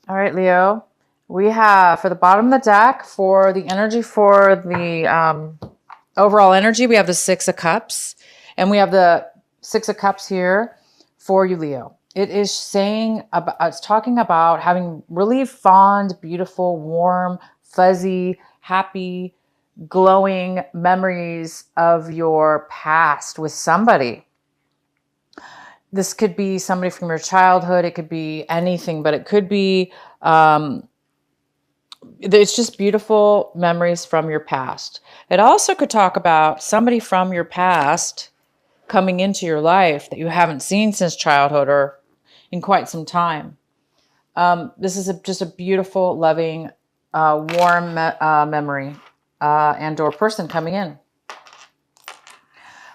All right, Leo. We have for the bottom of the deck for the energy for the overall energy, we have the Six of Cups, and we have the Six of Cups here for you, Leo. It is saying about, it's talking about having really fond, beautiful, warm, fuzzy, happy, glowing memories of your past with somebody. This could be somebody from your childhood. It could be anything, but it could be, it's just beautiful memories from your past. It also could talk about somebody from your past coming into your life that you haven't seen since childhood or in quite some time. This is just a beautiful, loving, warm memory and or person coming in.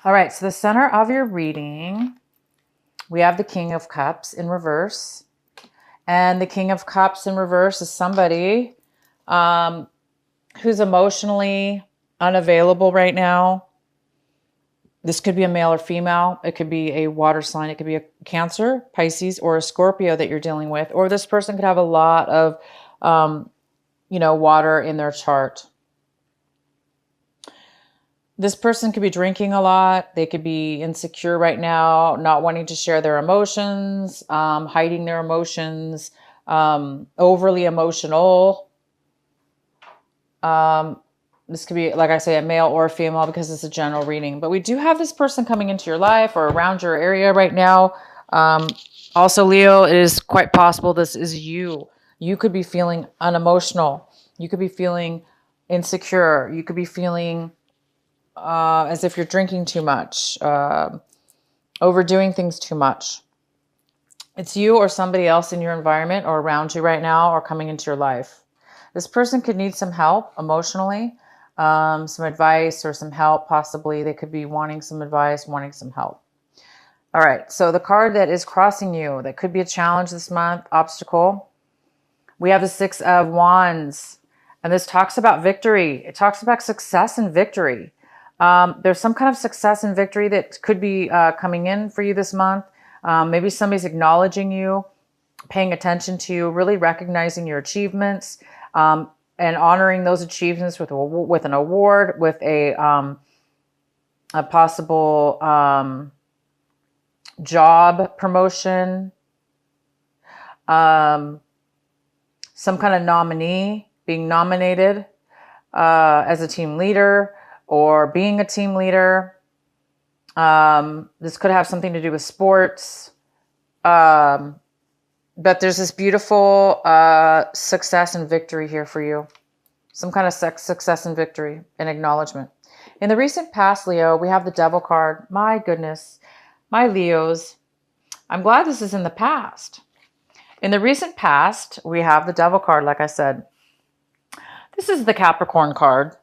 All right, so the center of your reading, we have the King of Cups in reverse. And the King of Cups in reverse is somebody who's emotionally unavailable right now. This could be a male or female. It could be a water sign. It could be a Cancer, Pisces, or a Scorpio that you're dealing with. Or this person could have a lot of, water in their chart. This person could be drinking a lot. They could be insecure right now, not wanting to share their emotions, hiding their emotions, overly emotional. This could be, like I say, a male or a female because it's a general reading. But we do have this person coming into your life or around your area right now. Also, Leo, it is quite possible this is you. You could be feeling unemotional. You could be feeling insecure. You could be feeling as if you're drinking too much, overdoing things too much. It's you or somebody else in your environment or around you right now or coming into your life. This person could need some help emotionally, some advice or some help. Possibly they could be wanting some advice, wanting some help. All right, so the card that is crossing you, that could be a challenge this month, obstacle. We have the Six of Wands, and this talks about victory. It talks about success and victory. There's some kind of success and victory that could be coming in for you this month. Maybe somebody's acknowledging you, paying attention to you, really recognizing your achievements, and honoring those achievements with an award, with a possible job promotion, some kind of nominee, being nominated as a team leader or being a team leader. This could have something to do with sports. But there's this beautiful success and victory here for you. Some kind of success and victory and acknowledgement. In the recent past, Leo, we have the Devil card. My goodness. My Leos. I'm glad this is in the past. In the recent past, we have the Devil card, like I said. This is the Capricorn card.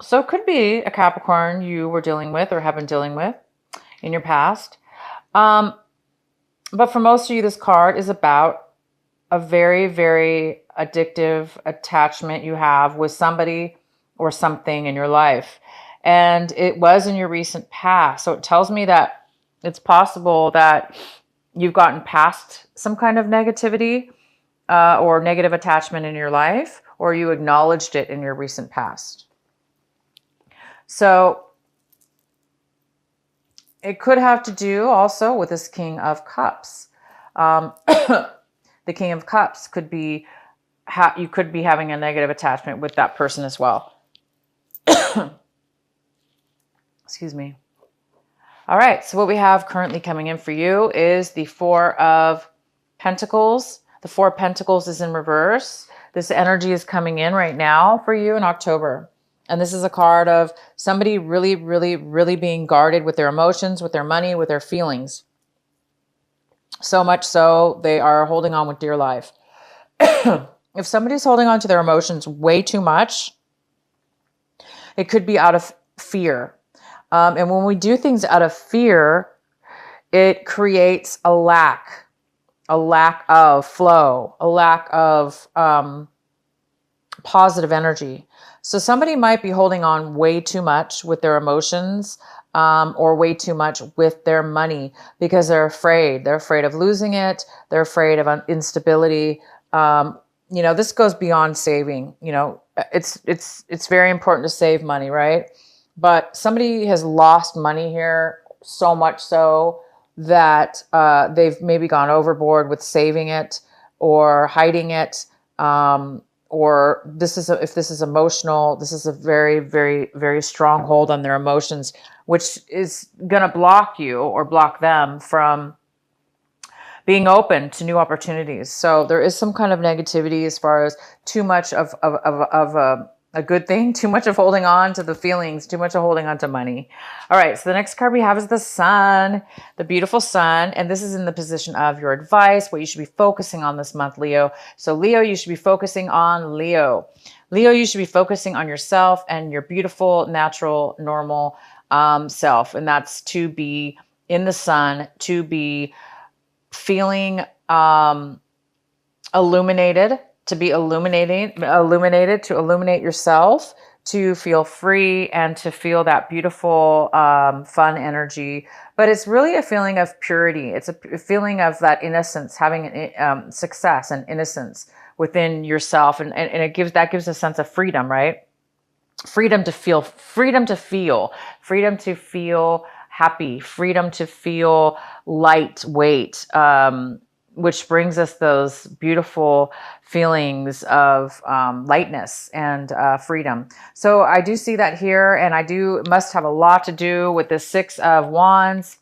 So it could be a Capricorn you were dealing with or have been dealing with in your past. But for most of you, this card is about a very, very addictive attachment you have with somebody or something in your life. And it was in your recent past. So it tells me that it's possible that you've gotten past some kind of negativity or negative attachment in your life, or you acknowledged it in your recent past. So it could have to do also with this King of Cups. The King of Cups could be, you could be having a negative attachment with that person as well. Excuse me. All right, so what we have currently coming in for you is the Four of Pentacles. The Four of Pentacles is in reverse. This energy is coming in right now for you in October. And this is a card of somebody really, really, really being guarded with their emotions, with their money, with their feelings. So much so they are holding on with dear life. If somebody's holding on to their emotions way too much, it could be out of fear. And when we do things out of fear, it creates a lack of flow, a lack of positive energy. So somebody might be holding on way too much with their emotions or way too much with their money because they're afraid. They're afraid of losing it. They're afraid of instability. This goes beyond saving. It's very important to save money, right? But somebody has lost money here, so much so that they've maybe gone overboard with saving it or hiding it. Or if this is emotional, this is a very, very, very strong hold on their emotions, which is going to block you or block them from being open to new opportunities. So there is some kind of negativity as far as too much of a good thing, too much of holding on to the feelings, too much of holding on to money. All right, so the next card we have is the Sun, the beautiful Sun, and this is in the position of your advice, what you should be focusing on this month, Leo. So Leo, you should be focusing on Leo. Leo, you should be focusing on yourself and your beautiful, natural, normal self, and that's to be in the sun, to be feeling illuminated, to be illuminated, to illuminate yourself, to feel free and to feel that beautiful, fun energy. But it's really a feeling of purity. It's a feeling of that innocence, having success and innocence within yourself. And it gives a sense of freedom, right? Freedom to feel happy, freedom to feel lightweight, which brings us those beautiful feelings of lightness and freedom. So I do see that here, and it must have a lot to do with the Six of Wands,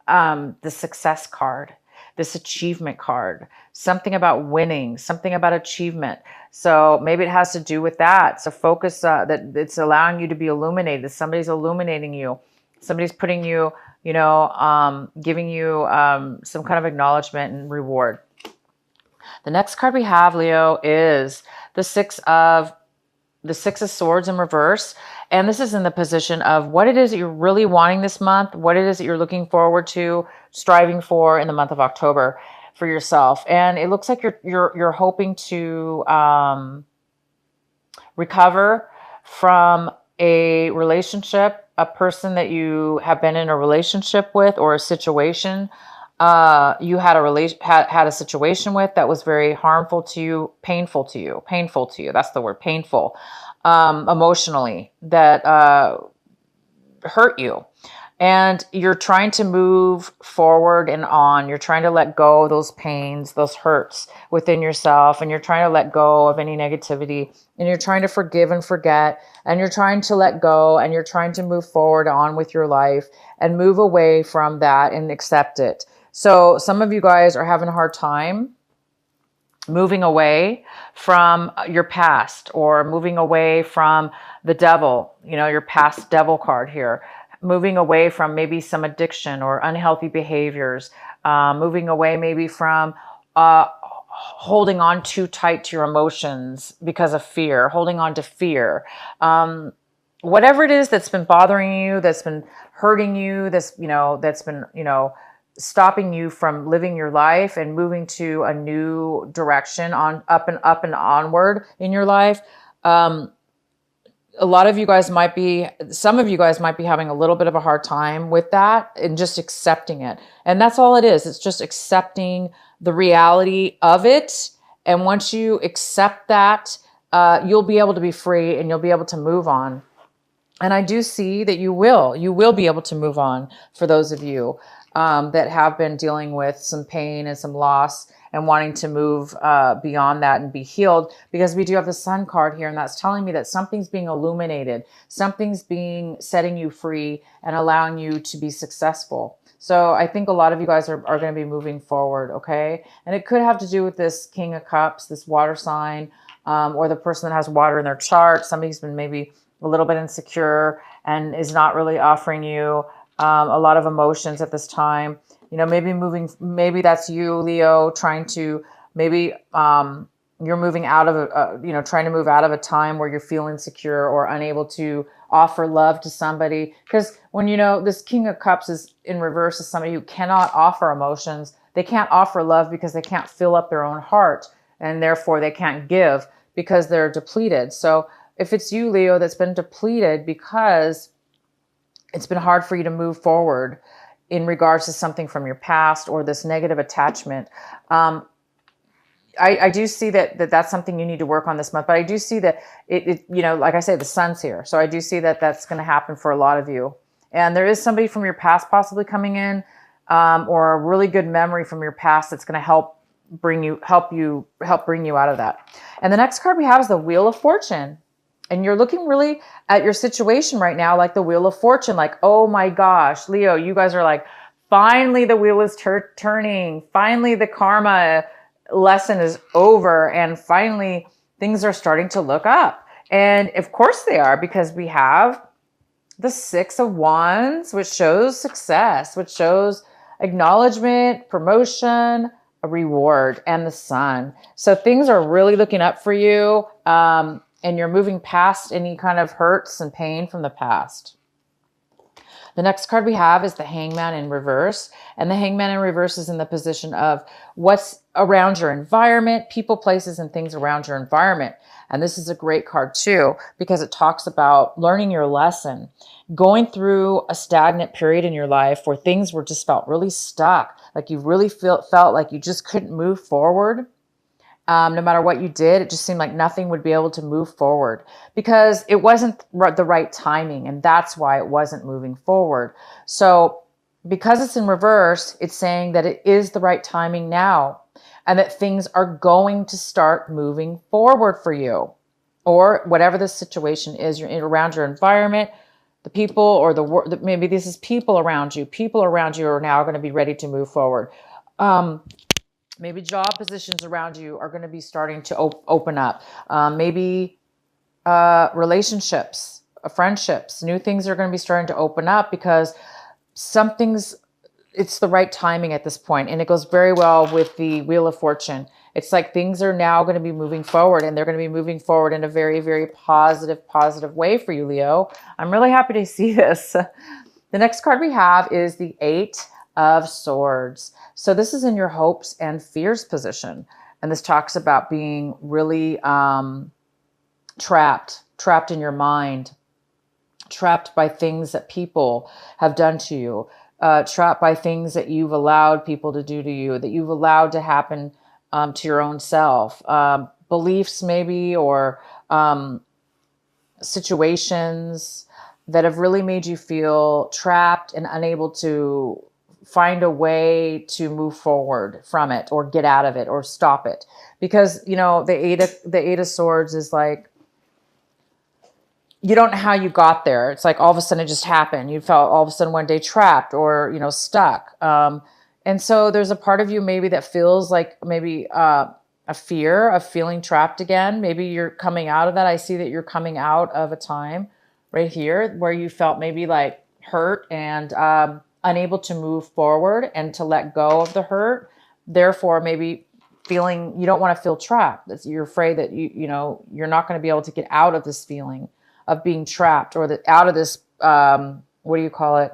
the success card, this achievement card, something about winning, something about achievement. So maybe it has to do with that. So focus that it's allowing you to be illuminated. Somebody's illuminating you. Somebody's putting you, giving you some kind of acknowledgement and reward. The next card we have, Leo, is the Six of Swords in reverse. And this is in the position of what it is that you're really wanting this month, what it is that you're looking forward to, striving for in the month of October for yourself. And it looks like you're hoping to recover from a relationship, a person that you have been in a relationship with, or a situation you had a situation with that was very harmful to you, painful to you. That's the word, painful, emotionally, that hurt you. And you're trying to move forward and on. You're trying to let go of those pains, those hurts within yourself. And you're trying to let go of any negativity. And you're trying to forgive and forget. And you're trying to let go. And you're trying to move forward on with your life and move away from that and accept it. So some of you guys are having a hard time moving away from your past, or moving away from the devil, your past devil card here. Moving away from maybe some addiction or unhealthy behaviors, moving away maybe from holding on too tight to your emotions because of fear, holding on to fear. Whatever it is that's been bothering you, that's been hurting you, that's been, stopping you from living your life and moving to a new direction up and onward in your life. Some of you guys might be having a little bit of a hard time with that and just accepting it. And that's all it is. It's just accepting the reality of it. And once you accept that, you'll be able to be free and you'll be able to move on. And I do see that you will be able to move on for those of you that have been dealing with some pain and some loss and wanting to move beyond that and be healed, because we do have the Sun card here, and that's telling me that something's being illuminated, something's setting you free and allowing you to be successful. So I think a lot of you guys are going to be moving forward, okay? And it could have to do with this King of Cups, this water sign, or the person that has water in their chart. Somebody's been maybe a little bit insecure and is not really offering you a lot of emotions at this time. Maybe that's you, Leo, trying to, maybe you're moving out of trying to move out of a time where you feel insecure or unable to offer love to somebody. Because when, this King of Cups is in reverse, is somebody who cannot offer emotions. They can't offer love because they can't fill up their own heart, and therefore they can't give because they're depleted. So if it's you, Leo, that's been depleted because it's been hard for you to move forward in regards to something from your past or this negative attachment, I do see that's something you need to work on this month, but I do see that like I say, the sun's here. So I do see that that's going to happen for a lot of you. And there is somebody from your past possibly coming in, or a really good memory from your past that's going to help bring you out of that. And the next card we have is the Wheel of Fortune. And you're looking really at your situation right now like the Wheel of Fortune, like, oh my gosh, Leo, you guys are like, finally the wheel is turning. Finally the karma lesson is over. And finally things are starting to look up. And of course they are, because we have the Six of Wands, which shows success, which shows acknowledgement, promotion, a reward, and the Sun. So things are really looking up for you. And you're moving past any kind of hurts and pain from the past. The next card we have is the Hangman in reverse. And the Hangman in reverse is in the position of what's around your environment, people, places, and things around your environment. And this is a great card too, because it talks about learning your lesson, going through a stagnant period in your life where things were just felt really stuck, like you really felt like you just couldn't move forward. No matter what you did, it just seemed like nothing would be able to move forward because it wasn't the right timing. And that's why it wasn't moving forward. So because it's in reverse, it's saying that it is the right timing now and that things are going to start moving forward for you, or whatever the situation is. You're around your environment, the people, or maybe this is people around you. People around you are now going to be ready to move forward. Maybe job positions around you are going to be starting to open up. Maybe relationships, friendships, new things are going to be starting to open up because it's the right timing at this point. And it goes very well with the Wheel of Fortune. It's like things are now going to be moving forward, and they're going to be moving forward in a very, very positive way for you, Leo. I'm really happy to see this. The next card we have is the Eight of Swords. So this is in your hopes and fears position. And this talks about being really trapped in your mind, trapped by things that people have done to you, trapped by things that you've allowed people to do to you, that you've allowed to happen to your own self, beliefs maybe, or situations that have really made you feel trapped and unable to find a way to move forward from it, or get out of it, or stop it. Because, the Eight of Swords is like, you don't know how you got there. It's like all of a sudden it just happened. You felt all of a sudden one day trapped or, stuck. And so there's a part of you maybe that feels like maybe a fear of feeling trapped again. Maybe you're coming out of that. I see that you're coming out of a time right here where you felt maybe like hurt and unable to move forward and to let go of the hurt. Therefore, maybe feeling you don't want to feel trapped. You're afraid that you're not going to be able to get out of this feeling of being trapped, or out of this, what do you call it?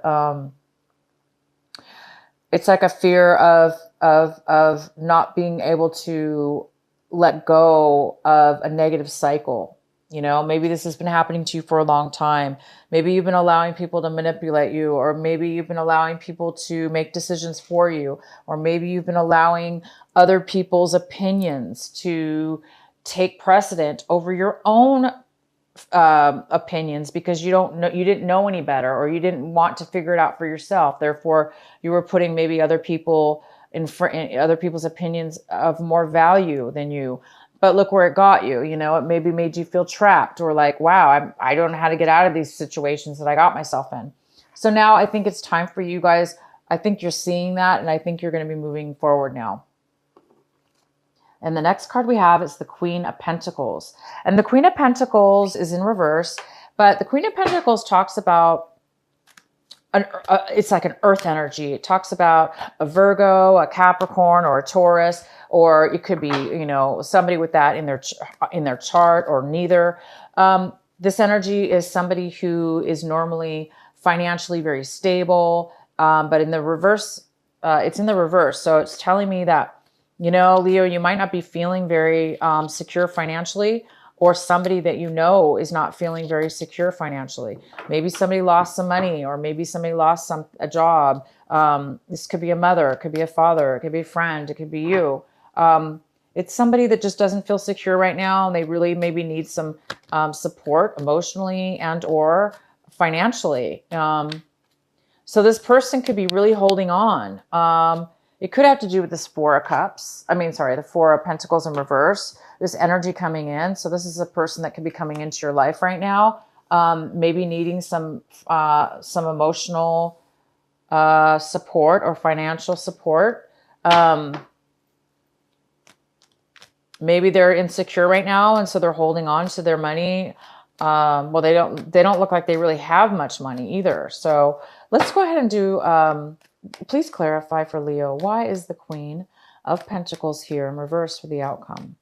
It's like a fear of not being able to let go of a negative cycle. Maybe this has been happening to you for a long time. Maybe you've been allowing people to manipulate you, or maybe you've been allowing people to make decisions for you, or maybe you've been allowing other people's opinions to take precedent over your own opinions because you didn't know any better, or you didn't want to figure it out for yourself. Therefore, you were putting maybe other people's opinions of more value than you. But look where it got you. It maybe made you feel trapped, or like, wow, I don't know how to get out of these situations that I got myself in. So now I think it's time for you guys. I think you're seeing that, and I think you're going to be moving forward now. And the next card we have is the Queen of Pentacles. And the Queen of Pentacles is in reverse, but the Queen of Pentacles talks about it's like an earth energy. It talks about a Virgo, a Capricorn, or a Taurus, or it could be, somebody with that in their chart, or neither. This energy is somebody who is normally financially very stable, but in the reverse, it's in the reverse. So it's telling me that, Leo, you might not be feeling very secure financially, or somebody that is not feeling very secure financially. Maybe somebody lost some money, or maybe somebody lost a job. This could be a mother, it could be a father, it could be a friend, it could be you. It's somebody that just doesn't feel secure right now, and they really maybe need some support emotionally and or financially. So this person could be really holding on. It could have to do with this Four of Cups. I mean, sorry, the Four of Pentacles in reverse. This energy coming in. So this is a person that could be coming into your life right now. Maybe needing some emotional support or financial support. Maybe they're insecure right now, and so they're holding on to their money. Well, they don't look like they really have much money either. So let's go ahead and do, please clarify for Leo, why is the Queen of Pentacles here in reverse for the outcome?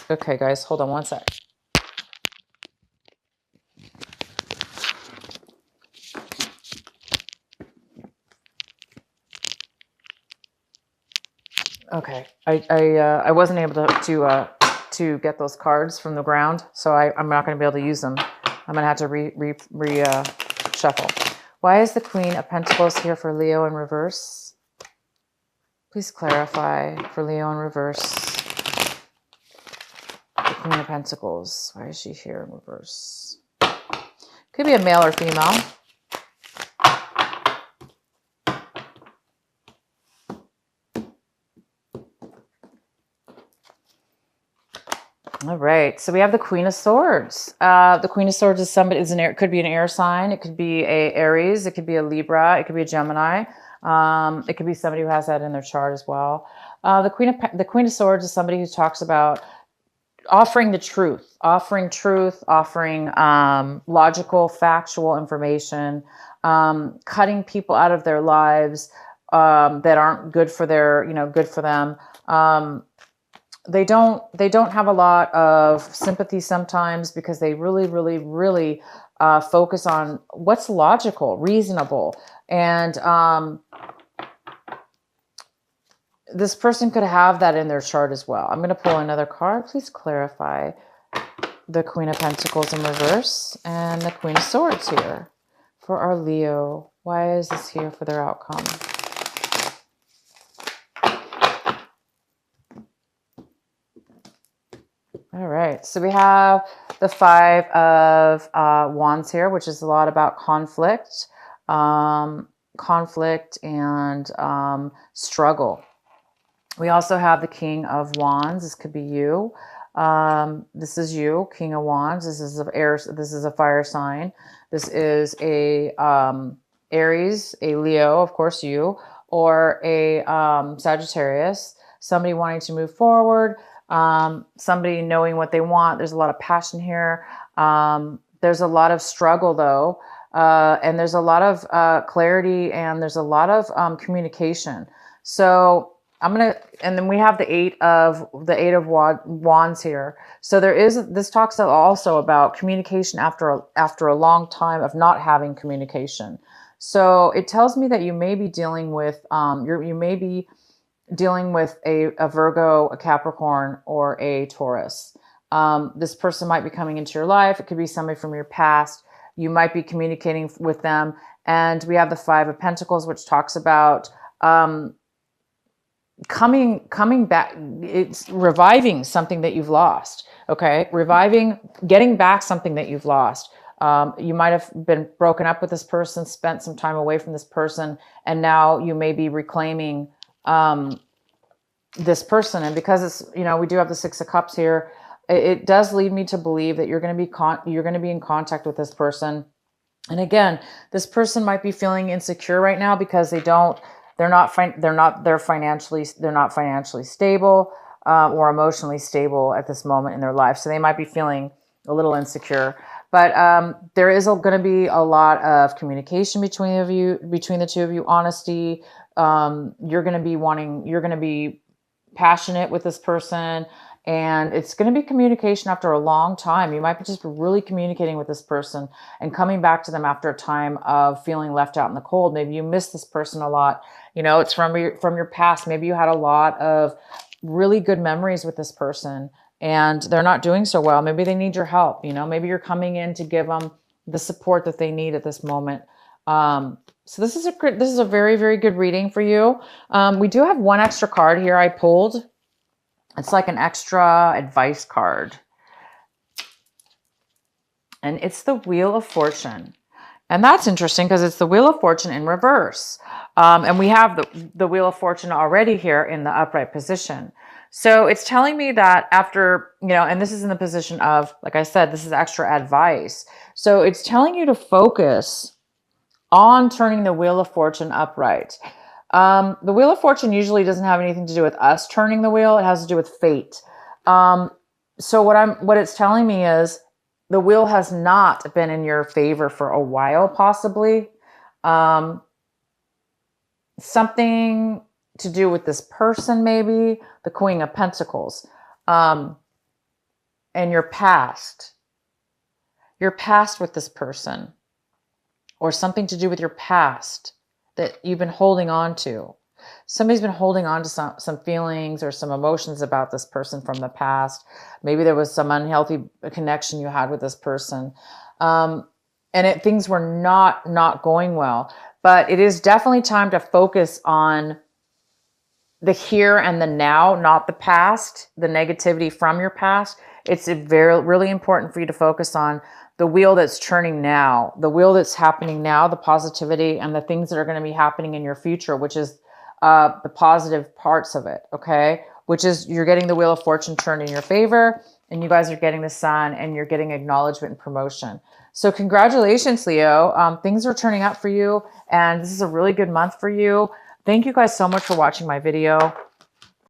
Okay, guys, hold on one sec. Okay, I wasn't able to get those cards from the ground, so I'm not going to be able to use them. I'm going to have to shuffle. Why is the Queen of Pentacles here for Leo in reverse? Please clarify for Leo in reverse. The Queen of Pentacles. Why is she here in reverse? Could be a male or female. All right, so we have the Queen of Swords. The Queen of Swords is somebody. It could be an air sign. It could be a Aries. It could be a Libra. It could be a Gemini. It could be somebody who has that in their chart as well. The Queen of Swords is somebody who talks about offering the truth, offering logical, factual information, cutting people out of their lives that aren't good for good for them. They don't have a lot of sympathy sometimes because they really focus on what's logical, reasonable. And this person could have that in their chart as well. I'm going to pull another card. Please clarify the Queen of Pentacles in reverse and the Queen of Swords here for our Leo. Why is this here for their outcome? All right, so we have the Five of Wands here, which is a lot about conflict, and struggle. We also have the King of Wands. This could be you. This is you, King of Wands. This is a fire sign. This is a Aries, a Leo, of course you, or a Sagittarius. Somebody wanting to move forward. Somebody knowing what they want. There's a lot of passion here. There's a lot of struggle though. And there's a lot of clarity, and there's a lot of communication. So and then we have the eight of wands here. So this talks also about communication after a long time of not having communication. So it tells me that you may be dealing with, you may be dealing with a Virgo, a Capricorn, or a Taurus. This person might be coming into your life. It could be somebody from your past. You might be communicating with them. And we have the Five of Pentacles, which talks about coming back. It's reviving something that you've lost. Okay, getting back something that you've lost. You might have been broken up with this person, spent some time away from this person, and now you may be reclaiming this person. And because it's, we do have the Six of Cups here, it does lead me to believe that you're going to be in contact with this person. And again, this person might be feeling insecure right now because they're not financially stable or emotionally stable at this moment in their life. So they might be feeling a little insecure. But there is going to be a lot of communication between the two of you, honesty. You're going to be passionate with this person, and it's going to be communication after a long time. You might be just really communicating with this person and coming back to them after a time of feeling left out in the cold. Maybe you miss this person a lot. It's from your past. Maybe you had a lot of really good memories with this person, and they're not doing so well. Maybe they need your help. Maybe you're coming in to give them the support that they need at this moment. So this is a very, very good reading for you. We do have one extra card here I pulled. It's like an extra advice card. And it's the Wheel of Fortune. And that's interesting because it's the Wheel of Fortune in reverse. And we have the Wheel of Fortune already here in the upright position. So it's telling me that after, and this is in the position of, like I said, this is extra advice. So it's telling you to focus on turning the Wheel of Fortune upright. The Wheel of Fortune usually doesn't have anything to do with us turning the wheel. It has to do with fate. So what it's telling me is the wheel has not been in your favor for a while, possibly. Something to do with this person, maybe the Queen of Pentacles, and your past with this person, or something to do with your past that you've been holding on to. Somebody's been holding on to some feelings or some emotions about this person from the past. Maybe there was some unhealthy connection you had with this person. Things were not going well. But it is definitely time to focus on the here and the now, not the past, the negativity from your past. It's really important for you to focus on the wheel that's turning now, the wheel that's happening now, the positivity and the things that are going to be happening in your future, which is the positive parts of it, okay? Which is you're getting the Wheel of Fortune turned in your favor, and you guys are getting the Sun, and you're getting acknowledgement and promotion. So congratulations, Leo. Things are turning out for you, and this is a really good month for you. Thank you guys so much for watching my video.